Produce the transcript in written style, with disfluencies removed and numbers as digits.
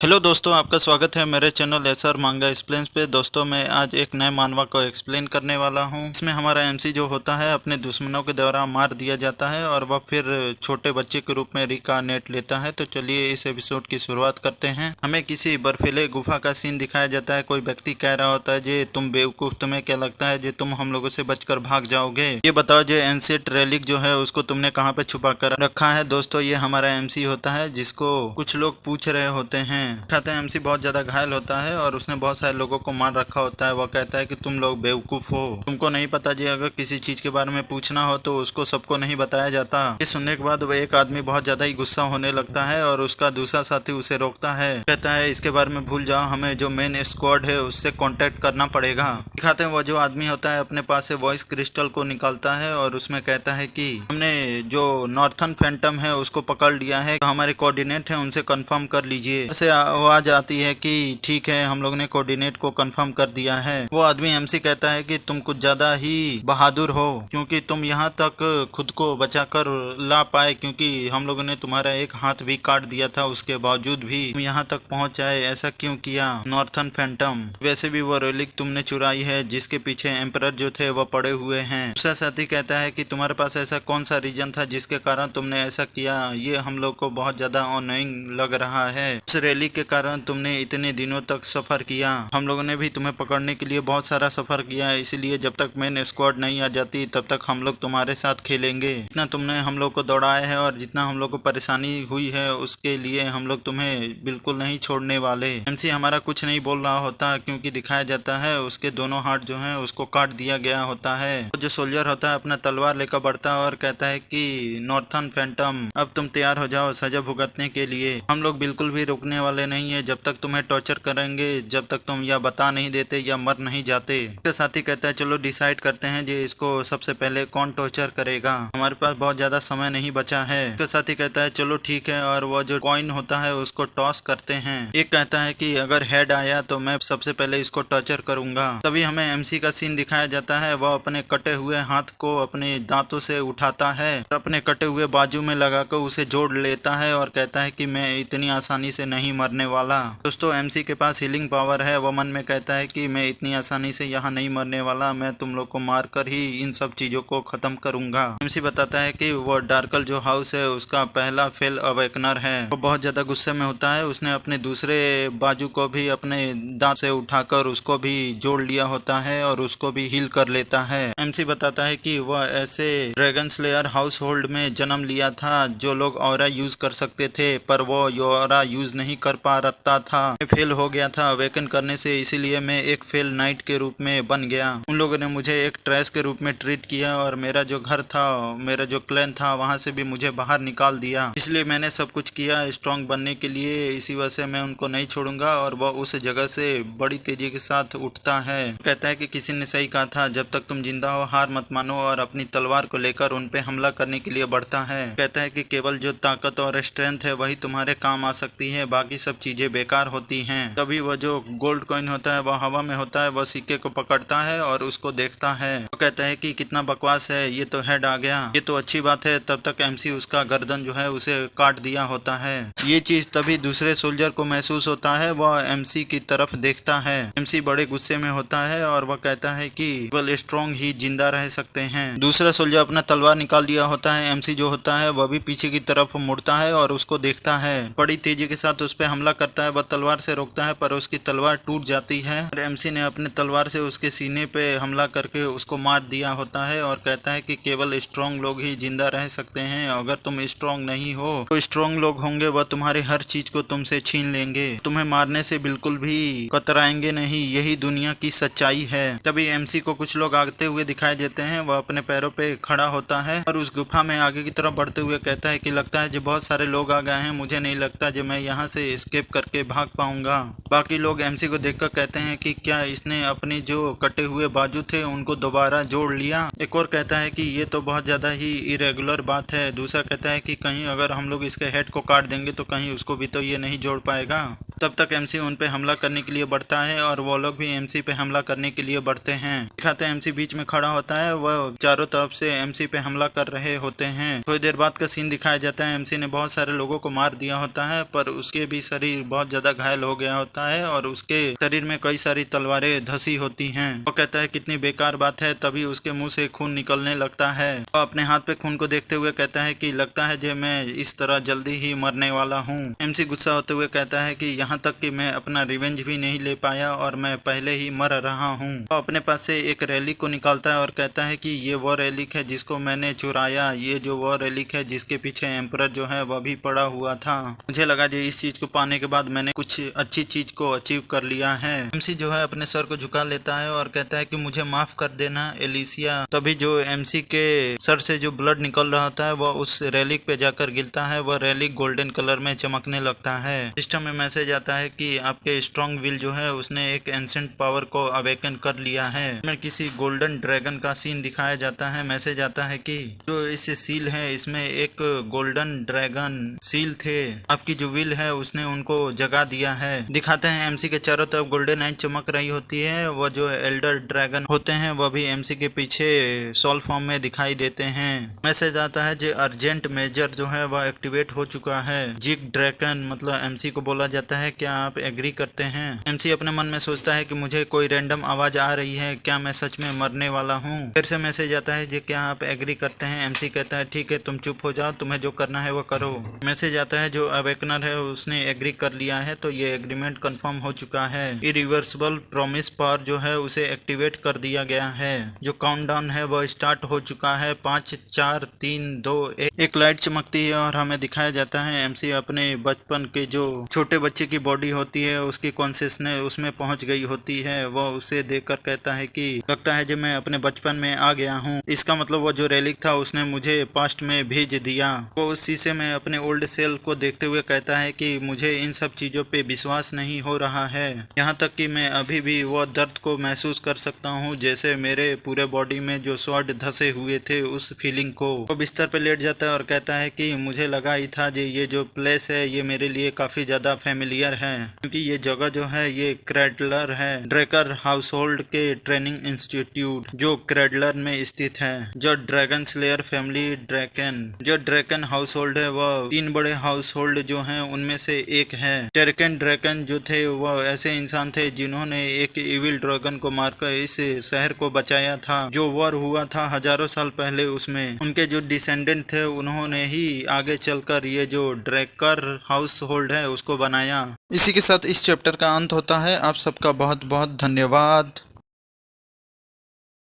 Hello दोस्तों, आपका स्वागत है मेरे चैनल एसआर मांगा एक्सप्लेन्स पे। दोस्तों मैं आज एक नए मानवा को एक्सप्लेन करने वाला हूं। इसमें हमारा एमसी जो होता है अपने दुश्मनों के द्वारा मार दिया जाता है और वह फिर छोटे बच्चे के रूप में रिकार्नेट लेता है। तो चलिए इस एपिसोड की शुरुआत करते हैं। हमें किसी बर्फीले गुफा का सीन दिखाया जाता है। कोई व्यक्ति कह रहा होता है जे तुम बेवकूफ, तुम्हें क्या लगता है जे तुम हम लोगों से बचकर भाग जाओगे? ये बताओ जे एंशिएंट रेलिक जो है उसको तुमने कहाँ पे छुपा कर रखा है? दोस्तों ये हमारा एमसी होता है जिसको कुछ लोग पूछ रहे होते हैं। कहते हैं एमसी बहुत ज्यादा घायल होता है और उसने बहुत सारे लोगों को मार रखा होता है। वह कहता है कि तुम लोग बेवकूफ हो, तुमको नहीं पता जी अगर किसी चीज के बारे में पूछना हो तो उसको सबको नहीं बताया जाता। ये सुनने के बाद वह एक आदमी बहुत ज्यादा ही गुस्सा होने लगता है और उसका दूसरा साथी उसे रोकता है। कहता है इसके बारे में भूल जाओ, हमें जो मेन स्क्वाड है उससे कांटेक्ट करना पड़ेगा। दिखाते हैं वो जो आदमी होता है अपने पास से वॉइस क्रिस्टल को निकालता है और उसमें कहता है कि हमने जो नॉर्थन फैंटम है उसको पकड़ लिया है, हमारे कोऑर्डिनेट है उनसे कंफर्म कर लीजिए। ऐसे आवाज आती है कि ठीक है हम लोग ने कोऑर्डिनेट को कंफर्म कर दिया है। वो आदमी एमसी कहता है कि तुम कुछ ज्यादा ही बहादुर हो क्योंकि तुम यहाँ तक खुद को बचाकर ला पाए, क्योंकि हम लोगों ने तुम्हारा एक हाथ भी काट दिया था, उसके बावजूद भी तुम यहाँ तक पहुँच आए। ऐसा क्यों किया नॉर्थन फैंटम? वैसे भी वो रेलिक तुमने चुराई है जिसके पीछे एम्परर जो थे वो पड़े हुए हैं। दूसरा साथी कहता है कि तुम्हारे पास ऐसा कौन सा रीजन था जिसके कारण तुमने ऐसा किया? ये हम लोग को बहुत ज्यादा ऑनोइंग लग रहा है। उस रेलिक के कारण तुमने इतने दिनों तक सफर किया, हम लोगों ने भी तुम्हें पकड़ने के लिए बहुत सारा सफर किया, इसलिए जब तक मेन स्क्वाड नहीं आ जाती तब तक हम लोग तुम्हारे साथ खेलेंगे। जितना तुमने हम लोग को दौड़ाया है और जितना हम लोग को परेशानी हुई है उसके लिए हम लोग तुम्हें बिल्कुल नहीं छोड़ने वाले। एमसी हमारा कुछ नहीं बोल रहा होता क्योंकि दिखाया जाता है उसके दोनों हाथ जो है उसको काट दिया गया होता है। तो जो सोल्जर होता है अपना तलवार लेकर बढ़ता है और कहता है कि नॉर्थन फैंटम अब तुम तैयार हो जाओ सजा भुगतने के लिए। हम लोग बिल्कुल भी रुकने वाले नहीं है जब तक तुम्हें टॉर्चर करेंगे, जब तक तुम या बता नहीं देते या मर नहीं जाते। उसके साथी कहता है चलो डिसाइड करते हैं जी इसको सबसे पहले कौन टॉर्चर करेगा, हमारे पास बहुत ज्यादा समय नहीं बचा है। उसके साथी कहता है चलो ठीक है, और वो जो कॉइन होता है उसको टॉस करते हैं। एक कहता है कि अगर हेड आया तो मैं सबसे पहले इसको टॉर्चर करूंगा। तभी हमें एमसी का सीन दिखाया जाता है। वह अपने कटे हुए हाथ को अपने दांतों से उठाता है और अपने कटे हुए बाजू में लगाकर उसे जोड़ लेता है और कहता है कि मैं इतनी आसानी से नहीं मरने वाला। दोस्तों एमसी के पास हीलिंग पावर है। वो मन में कहता है कि मैं इतनी आसानी से यहाँ नहीं मरने वाला, मैं तुम लोग को मार कर ही इन सब चीजों को खत्म करूंगा। एमसी बताता है कि वो डार्कल जो हाउस है उसका पहला फेल अवेकनर है। वो बहुत ज्यादा गुस्से में होता है। उसने अपने दूसरे बाजू को भी अपने दांत से उठाकर उसको भी जोड़ लिया होता है और उसको भी हील कर लेता है। एमसी बताता है कि वह ऐसे ड्रैगन स्लेयर हाउस होल्ड में जन्म लिया था जो लोग ऑरा यूज कर सकते थे, पर वो ऑरा यूज नहीं कर पा रहा था। फेल हो गया था अवेकन करने से, इसीलिए मैं एक फेल नाइट के रूप में बन गया। उन लोगों ने मुझे एक ट्रैश के रूप में ट्रीट किया और मेरा जो घर था, मेरा जो क्लैन था वहां से भी मुझे बाहर निकाल दिया। इसलिए मैंने सब कुछ किया स्ट्रॉन्ग बनने के लिए। इसी वजह से मैं उनको नहीं छोड़ूंगा। और वह उस जगह से बड़ी तेजी के साथ उठता है। कहता है कि किसी ने सही कहा था, जब तक तुम जिंदा हो हार मत मानो, और अपनी तलवार को लेकर उन पे हमला करने के लिए बढ़ता है। कहता है कि केवल जो ताकत और स्ट्रेंथ है वही तुम्हारे काम आ सकती है, बाकी सब चीजें बेकार होती हैं। तभी वह जो गोल्ड कॉइन होता है वह हवा में होता है। वह सिक्के को पकड़ता है और उसको देखता है। वो कहता है कि कितना बकवास है, ये तो हेड आ गया, ये तो अच्छी बात है। तब तक एमसी उसका गर्दन जो है उसे काट दिया होता है। ये चीज तभी दूसरे सोल्जर को महसूस होता है। वह एमसी की तरफ देखता है। एमसी बड़े गुस्से में होता है और वह कहता है कि केवल स्ट्रॉन्ग ही जिंदा रह सकते हैं। दूसरा सोल्जर अपना तलवार निकाल लिया होता है। एमसी जो होता है वह भी पीछे की तरफ मुड़ता है और उसको देखता है। बड़ी तेजी के साथ उस पर हमला करता है। वह तलवार से रोकता है पर उसकी तलवार टूट जाती है और एमसी ने अपने तलवार से उसके सीने पे हमला करके उसको मार दिया होता है और कहता है कि केवल स्ट्रॉन्ग लोग ही जिंदा रह सकते हैं। अगर तुम स्ट्रॉन्ग नहीं हो तो स्ट्रॉन्ग लोग होंगे, वह तुम्हारे हर चीज को तुमसे छीन लेंगे, तुम्हें मारने से बिल्कुल भी कतराएंगे नहीं। यही दुनिया की सच्चाई है। तभी एमसी को कुछ लोग आगते हुए दिखाई देते हैं। वह अपने पैरों पे खड़ा होता है और उस गुफा में आगे की तरफ बढ़ते हुए कहता है कि लगता है जो बहुत सारे लोग आ गए हैं, मुझे नहीं लगता जो मैं यहाँ से एस्केप करके भाग पाऊंगा। बाकी लोग एमसी को देखकर कहते हैं कि क्या इसने अपने जो कटे हुए बाजू थे उनको दोबारा जोड़ लिया? एक और कहता है कि ये तो बहुत ज्यादा ही इरेगुलर बात है। दूसरा कहता है कि कहीं अगर हम लोग इसके हेड को काट देंगे तो कहीं उसको भी तो ये नहीं जोड़ पाएगा। तब तक एमसी उन पे हमला करने के लिए बढ़ता है और वो लोग भी एमसी पे हमला करने के लिए बढ़ते हैं। दिखाते हैं एमसी बीच में खड़ा होता है, वह चारों तरफ से एमसी पे हमला कर रहे होते हैं। थोड़ी देर बाद का सीन दिखाया जाता है, एमसी ने बहुत सारे लोगों को मार दिया होता है पर उसके भी शरीर बहुत ज्यादा घायल हो गया होता है और उसके शरीर में कई सारी तलवारें धसी होती हैं। वो कहता है कितनी बेकार बात है, तभी उसके मुंह से खून निकलने लगता है। वो अपने हाथ पे खून को देखते हुए कहता है कि लगता है जो मैं इस तरह जल्दी ही मरने वाला हूँ। एमसी गुस्सा होते हुए कहता है कि यहाँ तक कि मैं अपना रिवेंज भी नहीं ले पाया और मैं पहले ही मर रहा हूँ। वो अपने पास से एक रेलिक को निकालता है और कहता है कि ये वो रेलिक है जिसको मैंने चुराया, ये जो वो रेलिक है जिसके पीछे एम्परर जो है वह भी पड़ा हुआ था। मुझे लगा जो इस चीज को पाने के बाद मैंने कुछ अच्छी चीज को अचीव कर लिया है। एमसी जो है अपने सर को झुका लेता है और कहता है कि मुझे माफ कर देना एलिसिया। तभी जो एमसी के सर से जो ब्लड निकल रहा होता है वह उस रेलिक पे जाकर गिरता है। वह रेलिक गोल्डन कलर में चमकने लगता है। सिस्टम में मैसेज आता है कि आपके स्ट्रॉन्ग विल जो है उसने एक एंसेंट पावर को अवेकन कर लिया है। में किसी गोल्डन ड्रैगन का सीन दिखाया जाता है। मैसेज आता है कि जो इस सील है इसमें एक गोल्डन ड्रैगन सील थे, आपकी जो विल है उसने उनको जगा दिया है। दिखाते हैं एमसी के चारों तरफ गोल्डन लाइट चमक रही होती है। वह जो एल्डर ड्रैगन होते हैं वह भी एमसी के पीछे सोल फॉर्म में दिखाई देते हैं। मैसेज आता है जो अर्जेंट मेजर जो है वह एक्टिवेट हो चुका है। जिग ड्रैगन मतलब एमसी को बोला जाता है क्या आप एग्री करते हैं। एमसी अपने मन में सोचता है कि मुझे कोई रैंडम आवाज आ रही है, क्या मैं सच में मरने वाला हूँ। फिर से मैसेज आता है जी क्या आप एग्री करते हैं। एमसी कहता है ठीक है तुम चुप हो जाओ, तुम्हें जो करना है वो करो। मैसेज आता है जो अवेकनर है उसने एग्री कर लिया है तो ये एग्रीमेंट कंफर्म हो चुका है। इरिवर्सिबल प्रॉमिस पावर जो है उसे एक्टिवेट कर दिया गया है। जो काउंटडाउन है वह स्टार्ट हो चुका है। 5 4 3 2 1। एक लाइट चमकती है और हमें दिखाया जाता है एमसी अपने बचपन के जो छोटे बच्चे की बॉडी होती है उसकी कॉन्शियसनेस उसमें पहुंच गई होती है। वह उसे देखकर कहता है कि लगता है जब मैं अपने बचपन में आ गया हूँ। इसका मतलब वो जो रेलिक था उसने मुझे पास्ट में भेज दिया। वो उस शीशे में अपने ओल्ड सेल को देखते हुए कहता है कि मुझे इन सब चीजों पे विश्वास नहीं हो रहा है। यहाँ तक कि मैं अभी भी वो दर्द को महसूस कर सकता हूँ जैसे मेरे पूरे बॉडी में जो स्वॉर्ड धसे हुए थे उस फीलिंग को। वो बिस्तर पे लेट जाता है और कहता है कि मुझे लगा ही था ये जो प्लेस है ये मेरे लिए काफी ज्यादा फेमिलियर है क्योंकि ये जगह जो है ये क्रेडलर है, ड्रैकर हाउस होल्ड के ट्रेनिंग इंस्टीट्यूट जो क्रेडलर में स्थित है। जो ड्रैगन स्लेयर फैमिली ड्रैकन जो ड्रैकन हाउस होल्ड है वह 3 बड़े हाउस होल्ड जो है उनमें से एक है। टेरकन ड्रैकन जो थे वह ऐसे इंसान थे जिन्होंने एक इविल ड्रैगन को मारकर इस शहर को बचाया था जो वॉर हुआ था हजारों साल पहले। उसमें उनके जो डिसेंडेंट थे उन्होंने ही आगे चलकर ये जो ड्रैकर हाउस होल्ड है उसको बनाया। इसी के साथ इस चैप्टर का अंत होता है। आप सबका बहुत बहुत धन्यवाद।